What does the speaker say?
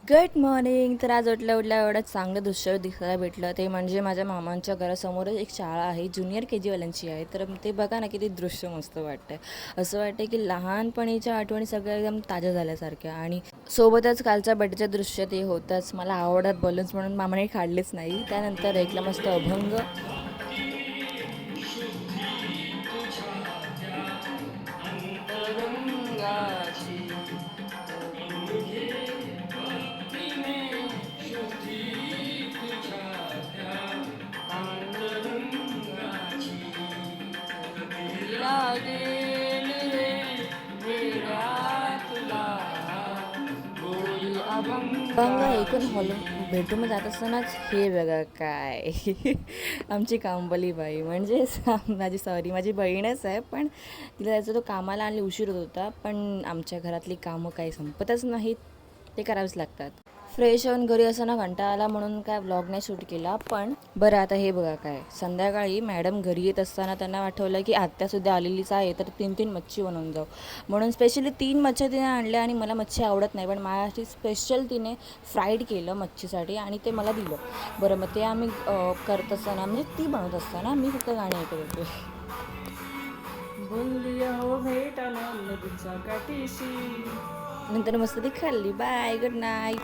Good morning. तर आज उठल्या उठल्या एवढं चांगलं दृश्य दिसायला भेटलं ते म्हणजे माझ्या मामांच्या घरासमोरच एक शाळा आहे, ज्युनियर के जीवाल्यांची आहे. तर ते बघा ना किती दृश्य मस्त वाटतंय. असं वाटतं की लहानपणीच्या आठवणी सगळ्या एकदम ताज्या झाल्यासारख्या. आणि सोबतच कालच्या बर्थडेचं दृश्य ते होतंच. मला आवडत बलून्स म्हणून मामाने काढलेच नाही. त्यानंतर ऐकलं मस्त अभंग. अभंग ऐकून हॉल बेडरूममध्ये जात असतानाच हे बघा काय आमची कांबली बाई म्हणजे माझी बहीणच आहे, पण तिला जायचं तो कामाला आणि उशीर होत होता. पण आमच्या घरातली कामं काही संपतच नाहीत, ते करावेच लागतात. फ्रेश होऊन घरी असताना कंटाळा आला म्हणून काय व्लॉग नाही शूट केला. पण बरं आता हे बघा काय, संध्याकाळी मॅडम घरी येत असताना त्यांना आठवलं की आत्यासुद्धा आलेलीच आहे, तर 3-3 मच्छी बनवून जाऊ म्हणून स्पेशली 3 मच्छी तिने आणल्या. आणि मला मच्छी आवडत नाही, पण माझ्यासाठी स्पेशल तिने फ्राईड केलं मच्छीसाठी आणि ते मला दिलं. बरं मग ते आम्ही करत असताना म्हणजे ती बनवत असताना मी फक्त गाणी ऐकत होते. नंतर मस्त ती खाल्ली. Bye, good night.